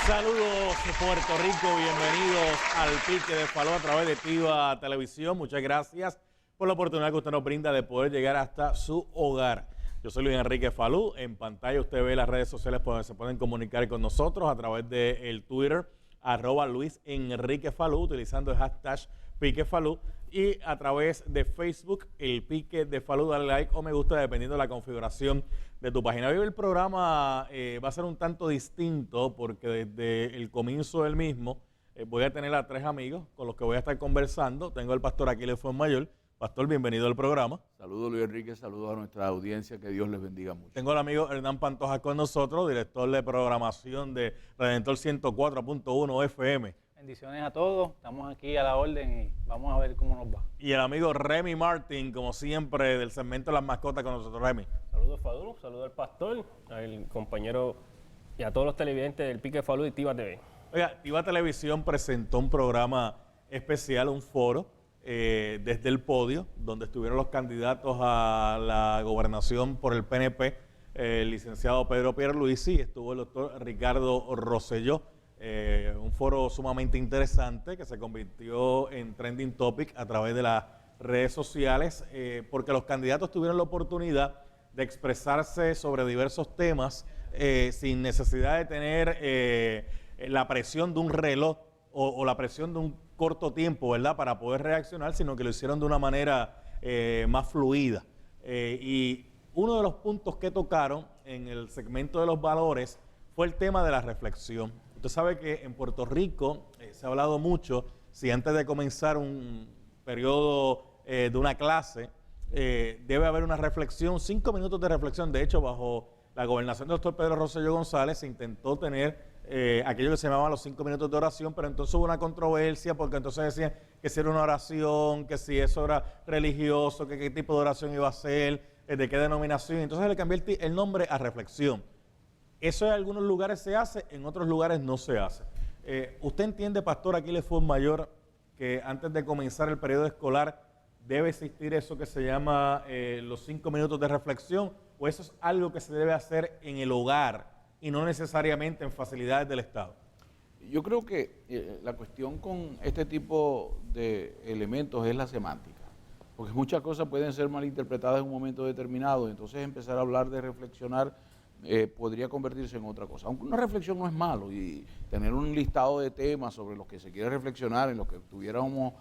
Saludos Puerto Rico, bienvenidos al Pique de Falú a través de Tiva Televisión. Muchas gracias por la oportunidad que usted nos brinda de poder llegar hasta su hogar. Yo soy Luis Enrique Falú. En pantalla usted ve las redes sociales por donde se pueden comunicar con nosotros a través del Twitter, @Luis Enrique Falú, utilizando el hashtag Pique Falú, y a través de Facebook, el Pique de Falú. Dale like o me gusta dependiendo de la configuración de tu página. Hoy el programa va a ser un tanto distinto porque desde el comienzo del mismo voy a tener a 3 amigos con los que voy a estar conversando. Tengo al pastor Aquiles Fuenmayor. Pastor, bienvenido al programa. Saludos Luis Enrique, saludos a nuestra audiencia, que Dios les bendiga mucho. Tengo al amigo Hernán Pantoja con nosotros, director de programación de Redentor 104.1 FM. Bendiciones a todos, estamos aquí a la orden y vamos a ver cómo nos va. Y el amigo Remy Martin, como siempre, del segmento de las mascotas con nosotros. Remy. Saludos Falú, saludos al pastor, al compañero y a todos los televidentes del Pique Falú y Tiva TV. Oiga, Tiva Televisión presentó un programa especial, un foro, desde el podio, donde estuvieron los candidatos a la gobernación por el PNP, el licenciado Pedro Pierluisi, y estuvo el doctor Ricardo Rosselló. Un foro sumamente interesante que se convirtió en trending topic a través de las redes sociales, porque los candidatos tuvieron la oportunidad de expresarse sobre diversos temas sin necesidad de tener la presión de un reloj o la presión de un corto tiempo, ¿verdad?, para poder reaccionar, sino que lo hicieron de una manera más fluida. Y uno de los puntos que tocaron en el segmento de los valores fue el tema de la reflexión. Usted sabe que en Puerto Rico se ha hablado mucho, si antes de comenzar un periodo de una clase, debe haber una reflexión, 5 minutos de reflexión. De hecho, bajo la gobernación del doctor Pedro Rosselló González se intentó tener aquello que se llamaban los 5 minutos de oración, pero entonces hubo una controversia porque entonces decían que si era una oración, que si eso era religioso, que qué tipo de oración iba a ser, de qué denominación. Entonces le cambió el nombre a reflexión. Eso en algunos lugares se hace, en otros lugares no se hace. ¿Usted entiende, pastor Aquiles Fuenmayor, que antes de comenzar el periodo escolar debe existir eso que se llama los 5 minutos de reflexión, o eso es algo que se debe hacer en el hogar y no necesariamente en facilidades del Estado? Yo creo que la cuestión con este tipo de elementos es la semántica, porque muchas cosas pueden ser malinterpretadas en un momento determinado, entonces empezar a hablar de reflexionar podría convertirse en otra cosa. Aunque una reflexión no es malo, y tener un listado de temas sobre los que se quiere reflexionar, en los que tuviéramos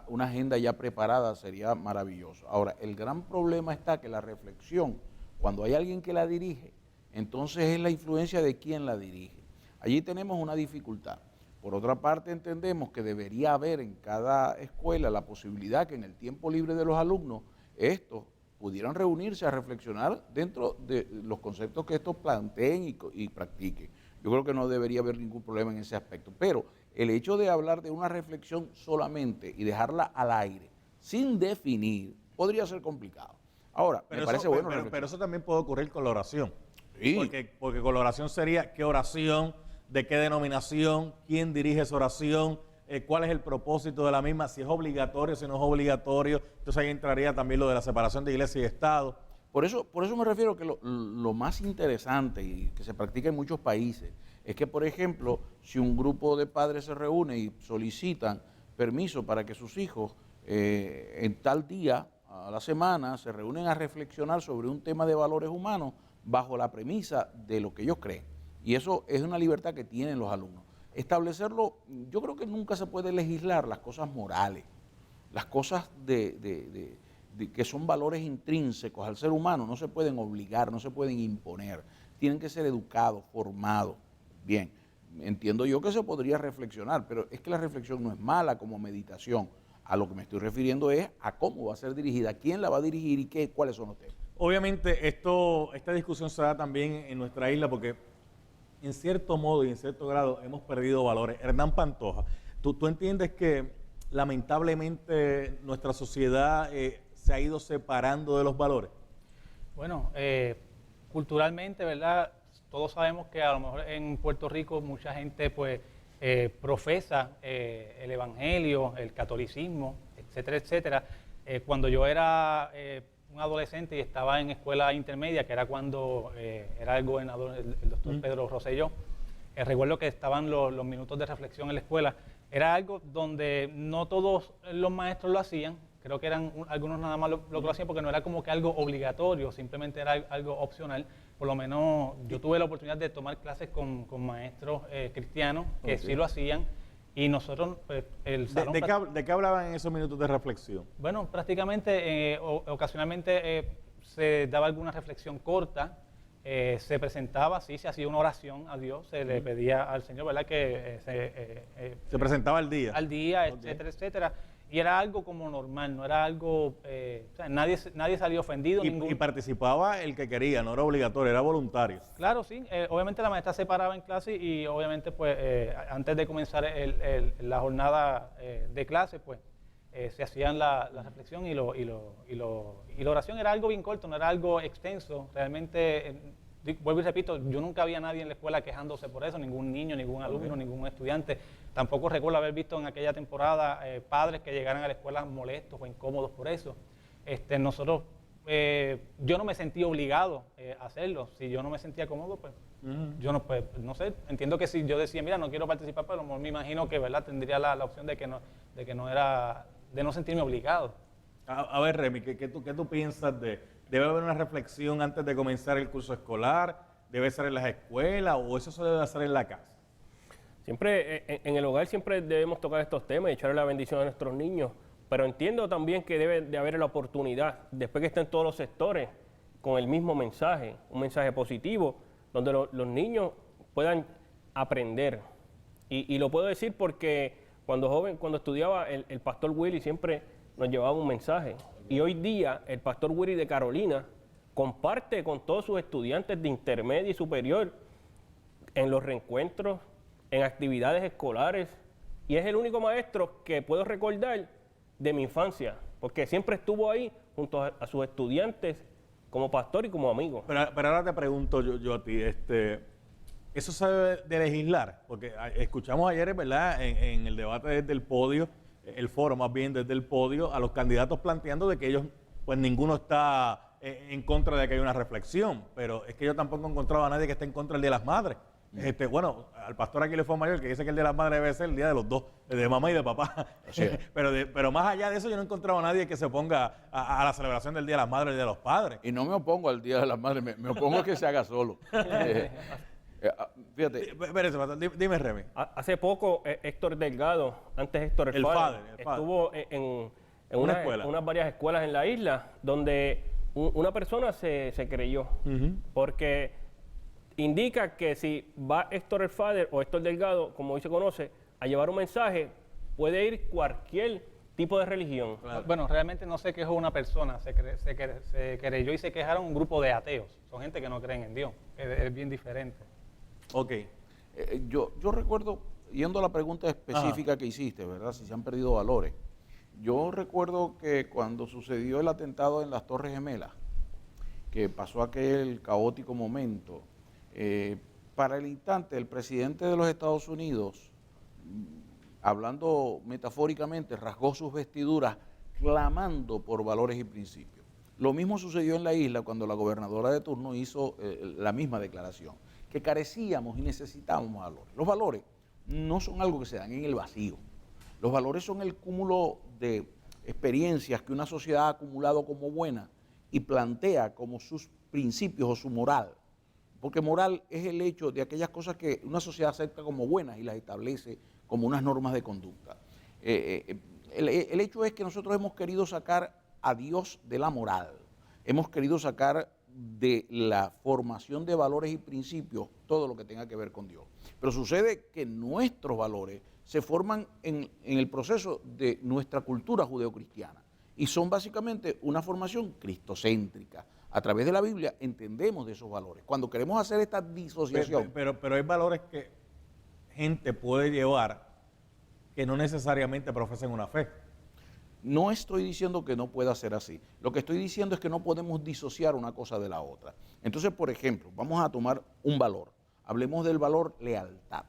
una agenda ya preparada, sería maravilloso. Ahora, el gran problema está que la reflexión, cuando hay alguien que la dirige, entonces es la influencia de quien la dirige. Allí tenemos una dificultad. Por otra parte, entendemos que debería haber en cada escuela la posibilidad que en el tiempo libre de los alumnos estos pudieran reunirse a reflexionar dentro de los conceptos que estos planteen y practiquen. Yo creo que no debería haber ningún problema en ese aspecto. Pero el hecho de hablar de una reflexión solamente y dejarla al aire, sin definir, podría ser complicado. Ahora, me parece bueno. Pero eso también puede ocurrir con la oración. Sí. Porque con la oración sería qué oración, de qué denominación, quién dirige esa oración, cuál es el propósito de la misma, si es obligatorio, si no es obligatorio. Entonces ahí entraría también lo de la separación de iglesia y Estado. Por eso me refiero que lo más interesante y que se practica en muchos países es que, por ejemplo, si un grupo de padres se reúne y solicitan permiso para que sus hijos en tal día a la semana se reúnen a reflexionar sobre un tema de valores humanos bajo la premisa de lo que ellos creen. Y eso es una libertad que tienen los alumnos. Establecerlo, yo creo que nunca se puede legislar las cosas morales, las cosas de que son valores intrínsecos al ser humano, no se pueden obligar, no se pueden imponer, tienen que ser educados, formados. Bien, entiendo yo que se podría reflexionar, pero es que la reflexión no es mala como meditación. A lo que me estoy refiriendo es a cómo va a ser dirigida, quién la va a dirigir y cuáles son los temas. Obviamente esta discusión se da también en nuestra isla porque en cierto modo y en cierto grado hemos perdido valores. Hernán Pantoja, ¿tú entiendes que lamentablemente nuestra sociedad se ha ido separando de los valores? Bueno, culturalmente, ¿verdad? Todos sabemos que a lo mejor en Puerto Rico mucha gente pues profesa el evangelio, el catolicismo, etcétera, etcétera. Cuando yo era un adolescente y estaba en escuela intermedia, que era cuando era el gobernador, el doctor Pedro Rosselló, recuerdo que estaban los minutos de reflexión en la escuela. Era algo donde no todos los maestros lo hacían, creo que eran algunos nada más lo que lo hacían porque no era como que algo obligatorio, simplemente era algo opcional. Por lo menos yo tuve la oportunidad de tomar clases con maestros cristianos que sí lo hacían, y nosotros, pues, el salón... ¿De qué hablaban en esos minutos de reflexión? Bueno, prácticamente, ocasionalmente se daba alguna reflexión corta, se presentaba, sí, se hacía una oración a Dios, se le pedía al Señor, ¿verdad?, que se presentaba al día. Al día, etcétera, etcétera. Y era algo como normal, no era algo, o sea, nadie salió ofendido. Y participaba el que quería, no era obligatorio, era voluntario. Claro, sí. Obviamente la maestra se paraba en clase y obviamente pues antes de comenzar la jornada de clase, pues se hacían la reflexión y la oración. Era algo bien corto, no era algo extenso. Realmente, vuelvo y repito, yo nunca había nadie en la escuela quejándose por eso, ningún niño, ningún alumno, ningún estudiante. Tampoco recuerdo haber visto en aquella temporada padres que llegaran a la escuela molestos o incómodos por eso. Nosotros, yo no me sentía obligado a hacerlo. Si yo no me sentía cómodo, pues yo no, pues, no sé. Entiendo que si yo decía, mira, no quiero participar, pero me imagino que, ¿verdad?, tendría la opción de que no sentirme obligado. A ver, Remy, ¿qué tú piensas debe haber una reflexión antes de comenzar el curso escolar? ¿Debe ser en las escuelas o eso se debe hacer en la casa? Siempre, en el hogar siempre debemos tocar estos temas y echarle la bendición a nuestros niños, pero entiendo también que debe de haber la oportunidad, después que estén todos los sectores con el mismo mensaje, un mensaje positivo, donde los niños puedan aprender. Y lo puedo decir porque cuando estudiaba, el pastor Willy siempre nos llevaba un mensaje. Y hoy día el pastor Willy de Carolina comparte con todos sus estudiantes de intermedia y superior en los reencuentros, en actividades escolares, y es el único maestro que puedo recordar de mi infancia, porque siempre estuvo ahí junto a sus estudiantes como pastor y como amigo. Pero ahora te pregunto yo a ti, ¿eso se debe de legislar? Porque escuchamos ayer, ¿verdad?, en el debate desde el podio, el foro más bien desde el podio, a los candidatos planteando de que ellos, pues ninguno está en contra de que haya una reflexión, pero es que yo tampoco he encontrado a nadie que esté en contra del Día de las Madres. Bueno, al pastor aquí le fue mayor que dice que el Día de las Madres debe ser el día de los dos, de mamá y de papá. Sí. pero más allá de eso yo no he encontrado a nadie que se oponga a la celebración del Día de las Madres y el Día de los Padres. Y no me opongo al Día de las Madres, me opongo a que se haga solo. Fíjate. Espérese, dime, Remy. Hace poco Héctor Delgado, antes Héctor el Fader, estuvo en unas varias escuelas en la isla donde una persona se creyó, porque indica que si va Héctor el Fader o Héctor Delgado, como hoy se conoce, a llevar un mensaje, puede ir cualquier tipo de religión. Claro. Bueno, realmente no se quejó una persona, se creyó y se quejaron un grupo de ateos. Son gente que no creen en Dios, es bien diferente. Ok. Yo recuerdo, yendo a la pregunta específica que hiciste, ¿verdad? Si se han perdido valores. Yo recuerdo que cuando sucedió el atentado en las Torres Gemelas, que pasó aquel caótico momento, para el instante el presidente de los Estados Unidos, hablando metafóricamente, rasgó sus vestiduras clamando por valores y principios. Lo mismo sucedió en la isla cuando la gobernadora de turno hizo la misma declaración, que carecíamos y necesitábamos valores. Los valores no son algo que se dan en el vacío. Los valores son el cúmulo de experiencias que una sociedad ha acumulado como buena y plantea como sus principios o su moral. Porque moral es el hecho de aquellas cosas que una sociedad acepta como buenas y las establece como unas normas de conducta. El hecho es que nosotros hemos querido sacar a Dios de la moral, hemos querido sacar de la formación de valores y principios todo lo que tenga que ver con Dios. Pero sucede que nuestros valores se forman en el proceso de nuestra cultura judeocristiana y son básicamente una formación cristocéntrica. A través de la Biblia entendemos de esos valores. Cuando queremos hacer esta disociación... Pero hay valores que gente puede llevar que no necesariamente profesen una fe. No estoy diciendo que no pueda ser así. Lo que estoy diciendo es que no podemos disociar una cosa de la otra. Entonces, por ejemplo, vamos a tomar un valor. Hablemos del valor lealtad.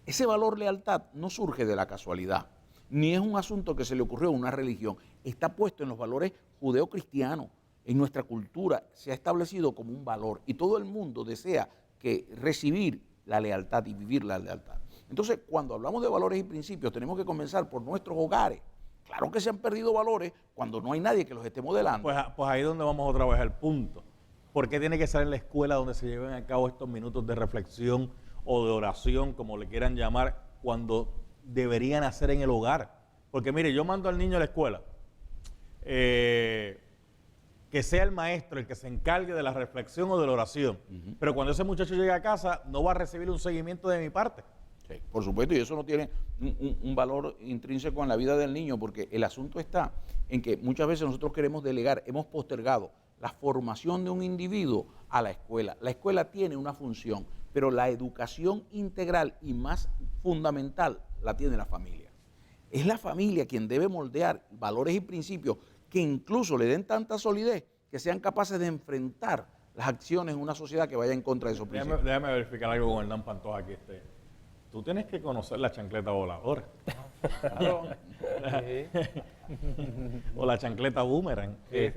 Ese valor lealtad no surge de la casualidad, ni es un asunto que se le ocurrió a una religión. Está puesto en los valores judeocristianos. En nuestra cultura se ha establecido como un valor y todo el mundo desea recibir la lealtad y vivir la lealtad. Entonces, cuando hablamos de valores y principios, tenemos que comenzar por nuestros hogares. Claro que se han perdido valores cuando no hay nadie que los esté modelando. Pues ahí es donde vamos otra vez al punto. ¿Por qué tiene que ser en la escuela donde se lleven a cabo estos minutos de reflexión o de oración, como le quieran llamar, cuando deberían hacer en el hogar? Porque mire, yo mando al niño a la escuela, que sea el maestro el que se encargue de la reflexión o de la oración, pero cuando ese muchacho llegue a casa no va a recibir un seguimiento de mi parte. Sí, por supuesto, y eso no tiene un valor intrínseco en la vida del niño, porque el asunto está en que muchas veces nosotros queremos delegar, hemos postergado la formación de un individuo a la escuela. La escuela tiene una función, pero la educación integral y más fundamental la tiene la familia. Es la familia quien debe moldear valores y principios que incluso le den tanta solidez que sean capaces de enfrentar las acciones en una sociedad que vaya en contra de esos principios. Déjame verificar algo con Hernán Pantoja aquí. Tú tienes que conocer la chancleta voladora. Claro. Sí. O la chancleta boomerang. Sí,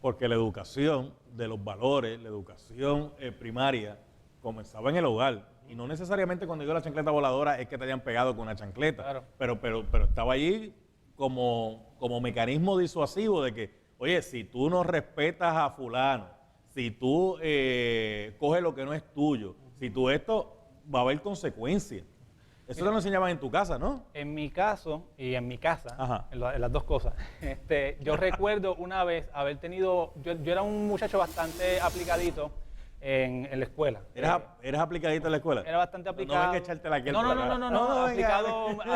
Porque la educación de los valores, la educación primaria, comenzaba en el hogar. Y no necesariamente cuando digo la chancleta voladora es que te hayan pegado con una chancleta. Claro. Pero estaba allí como mecanismo disuasivo de que, oye, si tú no respetas a fulano, si tú coges lo que no es tuyo, si tú esto, va a haber consecuencias. Eso te lo enseñaban en tu casa, ¿no? En mi caso y en mi casa, Ajá. en las dos cosas, yo recuerdo una vez haber tenido, yo era un muchacho bastante aplicadito en la escuela. ¿Eras aplicadito en la escuela? Era bastante aplicado. No venga a echarte la No, venga.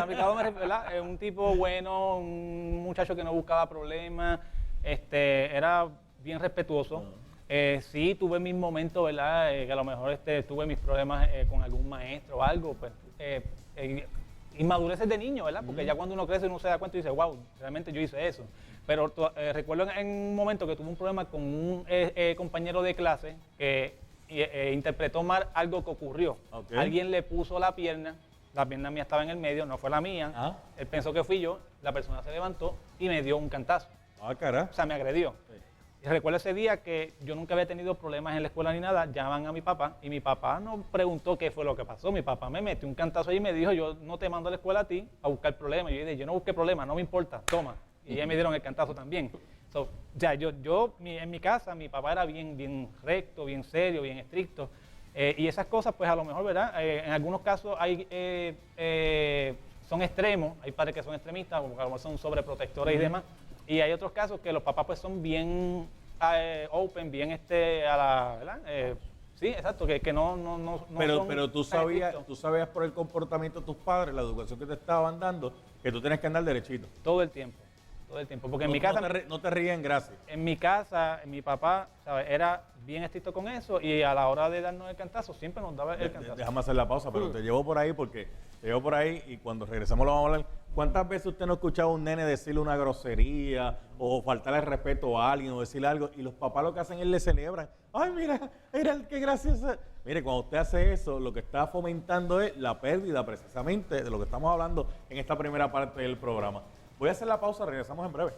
aplicado me refiero, ¿verdad? Un tipo bueno, un muchacho que no buscaba problemas, era bien respetuoso. Sí, tuve mis momentos, ¿verdad? Que a lo mejor tuve mis problemas con algún maestro o algo, pues inmadureces de niño, ¿verdad? Porque ya cuando uno crece uno se da cuenta y dice, wow, realmente yo hice eso. Pero recuerdo en un momento que tuve un problema con un compañero de clase que interpretó mal algo que ocurrió. Okay. Alguien le puso la pierna mía estaba en el medio, no fue la mía. Él pensó que fui yo, la persona se levantó y me dio un cantazo. Cara. O sea, me agredió. Sí. Y recuerdo ese día que yo nunca había tenido problemas en la escuela ni nada, llaman a mi papá y mi papá no preguntó qué fue lo que pasó. Mi papá me metió un cantazo y me dijo, yo no te mando a la escuela a ti a buscar problemas. Y yo dije, yo no busqué problemas, no me importa, toma. Y ya me dieron el cantazo también. O sea, en mi casa, mi papá era bien recto, bien serio, bien estricto. Y esas cosas, pues a lo mejor, ¿verdad? En algunos casos son extremos, hay padres que son extremistas, como que a lo mejor son sobreprotectores y demás. Y hay otros casos que los papás pues son bien open, bien ¿verdad? Sí, exacto, que no Pero tú sabías por el comportamiento de tus padres, la educación que te estaban dando, que tú tienes que andar derechito. Todo el tiempo. Porque en mi casa... No te ríen, gracias. En mi casa, mi papá, ¿sabes? Era bien estricto con eso y a la hora de darnos el cantazo siempre nos daba el cantazo. Déjame hacer la pausa, pero te llevo por ahí y cuando regresemos lo vamos a hablar. ¿Cuántas veces usted no ha escuchado a un nene decirle una grosería o faltarle el respeto a alguien o decirle algo y los papás lo que hacen es le celebran? ¡Ay, mira qué gracioso! Mire, cuando usted hace eso, lo que está fomentando es la pérdida precisamente de lo que estamos hablando en esta primera parte del programa. Voy a hacer la pausa, regresamos en breve.